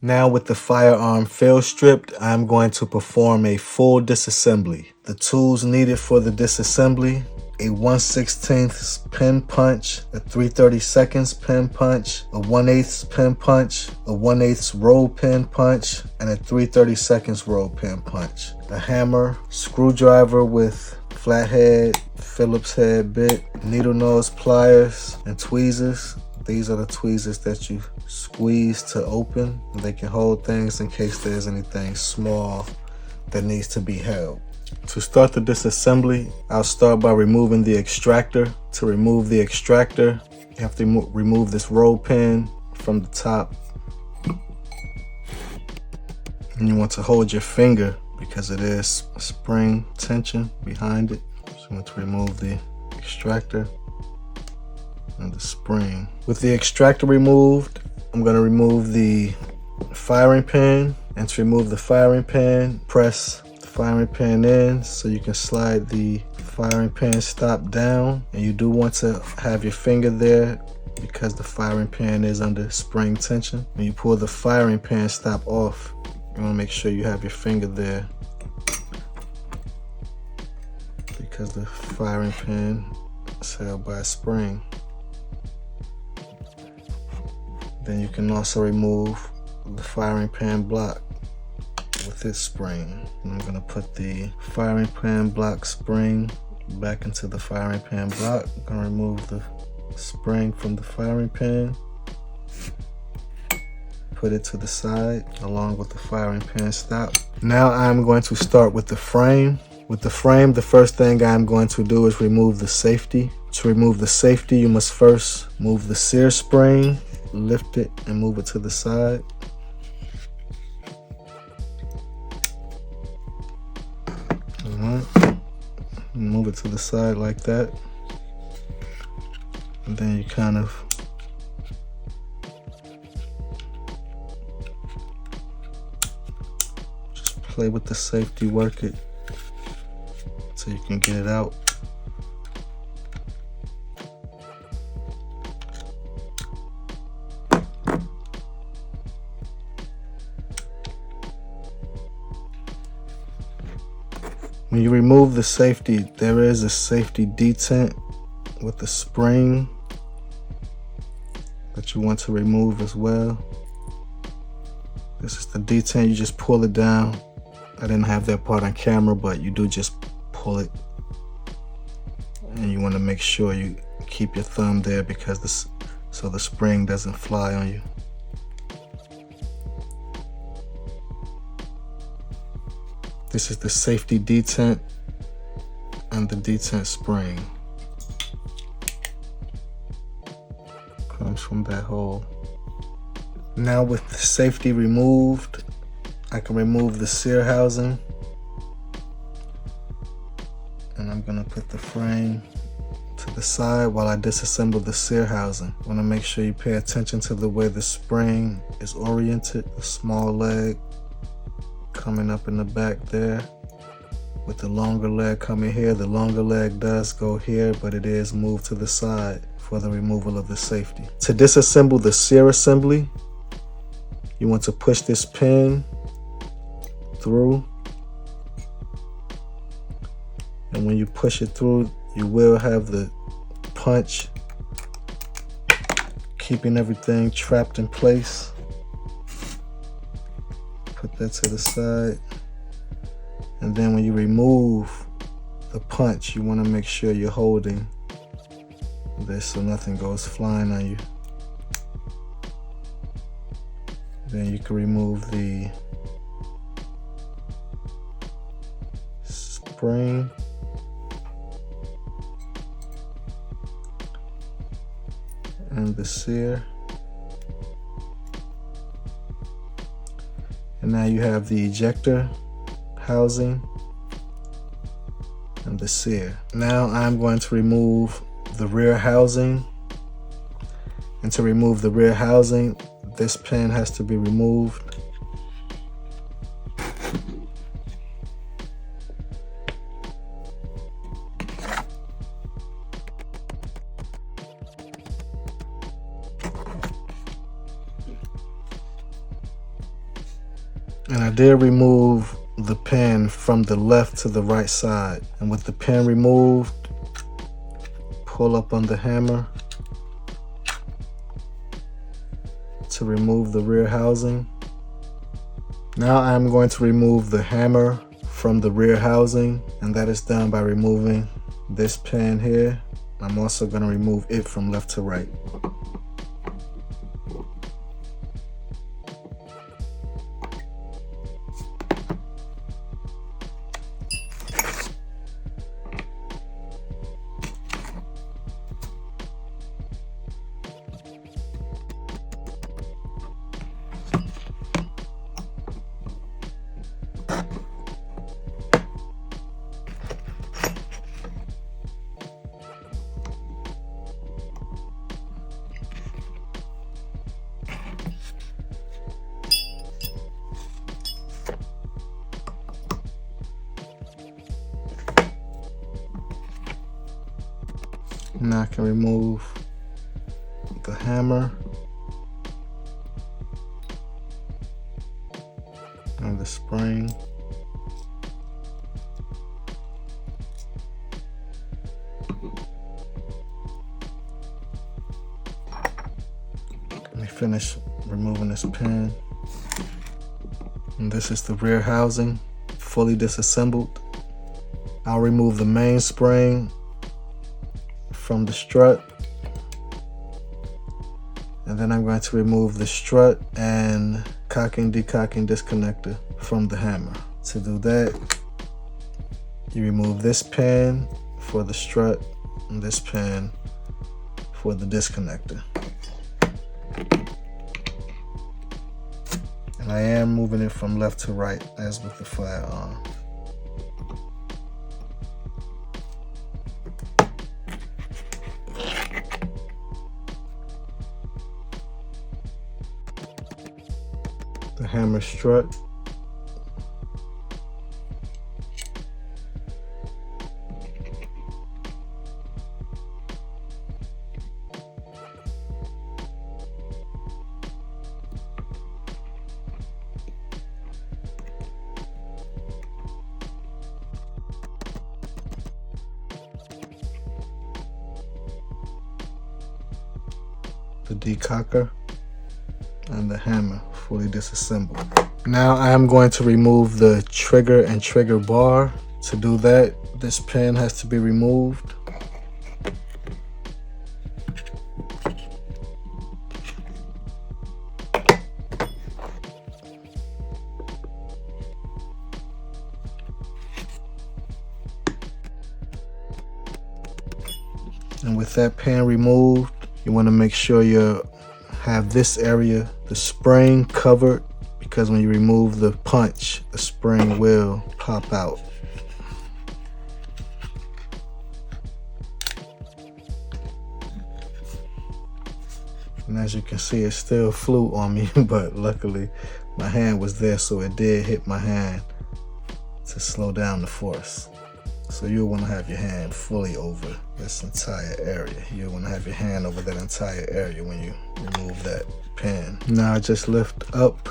Now with the firearm field stripped, I'm going to perform a full disassembly. The tools needed for the disassembly: a 1/16 pin punch, a 3/32 pin punch, a 1/8 pin punch, a 1/8 roll pin punch, and a 3/32 roll pin punch. A hammer, screwdriver with flathead, Phillips head bit, needle nose pliers, and tweezers. These are the tweezers that you squeeze to open. They can hold things in case there's anything small that needs to be held. To start the disassembly, I'll start by removing the extractor. To remove the extractor, you have to remove this roll pin from the top. And you want to hold your finger because it is spring tension behind it. So you want to remove the extractor and the spring. With the extractor removed, I'm going to remove the firing pin. And to remove the firing pin, press the firing pin in so you can slide the firing pin stop down. And you do want to have your finger there because the firing pin is under spring tension. When you pull the firing pin stop off, you want to make sure you have your finger there because the firing pin is held by a spring. Then you can also remove the firing pin block with its spring. And I'm going to put the firing pin block spring back into the firing pin block. I'm going to remove the spring from the firing pin, put it to the side along with the firing pin stop. Now I'm going to start with the frame. With the frame, the first thing I'm going to do is remove the safety. To remove the safety, you must first move the sear spring, lift it and move it to the side. Alright, move it to the side like that. And then you kind of just play with the safety, work it so you can get it out. When you remove the safety, there is a safety detent with the spring that you want to remove as well. This is the detent, you just pull it down. I didn't have that part on camera, but you do just pull it. And you want to make sure you keep your thumb there because so the spring doesn't fly on you. This is the safety detent and the detent spring. Comes from that hole. Now with the safety removed, I can remove the sear housing. And I'm gonna put the frame to the side while I disassemble the sear housing. I wanna make sure you pay attention to the way the spring is oriented. The small leg coming up in the back there with the longer leg coming here. The longer leg does go here, but it is moved to the side for the removal of the safety. To disassemble the sear assembly, you want to push this pin through, and when you push it through, you will have the punch keeping everything trapped in place. Put that to the side. And then when you remove the punch, you want to make sure you're holding this so nothing goes flying on you. Then you can remove the spring. And the sear. And now you have the ejector housing and the sear. Now I'm going to remove the rear housing. And to remove the rear housing, this pin has to be removed. And I did remove the pin from the left to the right side. And with the pin removed, pull up on the hammer to remove the rear housing. Now I'm going to remove the hammer from the rear housing, and that is done by removing this pin here. I'm also going to remove it from left to right. Now I can remove the hammer and the spring. Let me finish removing this pin. And this is the rear housing, fully disassembled. I'll remove the main spring from the strut, and then I'm going to remove the strut and cocking decocking disconnector from the hammer. To do that, you remove this pin for the strut and this pin for the disconnector. And I am moving it from left to right as with the firearm. The hammer strut. The decocker and the hammer fully disassembled. Now I am going to remove the trigger and trigger bar. To do that, this pin has to be removed. And with that pin removed, you want to make sure you have this area, the spring, covered, because when you remove the punch, the spring will pop out. And as you can see, it still flew on me, but luckily my hand was there, so it did hit my hand to slow down the force. So you'll want to have your hand fully over this entire area. You'll want to have your hand over that entire area when you remove that pin. Now I just lift up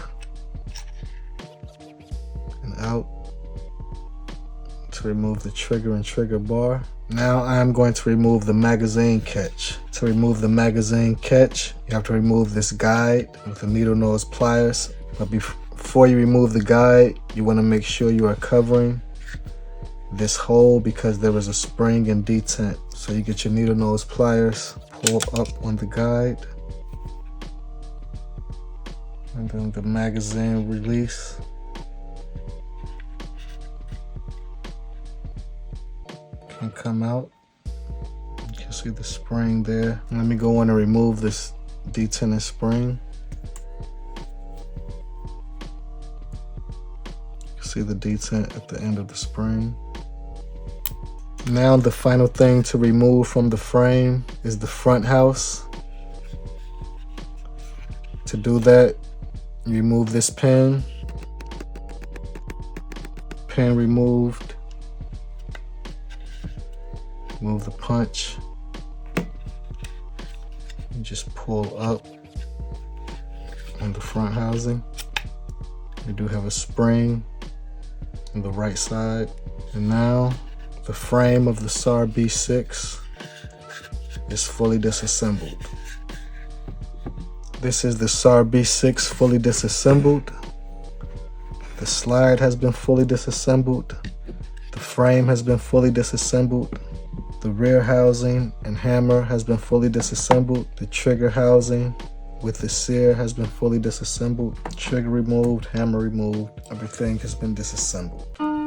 and out to remove the trigger and trigger bar. Now I'm going to remove the magazine catch. To remove the magazine catch, you have to remove this guide with the needle nose pliers. But before you remove the guide, you want to make sure you are covering this hole because there is a spring and detent. So you get your needle nose pliers, pull up on the guide, and then the magazine release. Can come out. You can see the spring there. Let me go in and remove this detented spring. You can see the detent at the end of the spring. Now the final thing to remove from the frame is the front house. To do that, you remove this pin. Pin removed. Remove the punch. You just pull up on the front housing. We do have a spring on the right side. And now the frame of the SAR B6 is fully disassembled. This is the SAR B6 fully disassembled. The slide has been fully disassembled. The frame has been fully disassembled. The rear housing and hammer has been fully disassembled. The trigger housing with the sear has been fully disassembled. Trigger removed, hammer removed. Everything has been disassembled.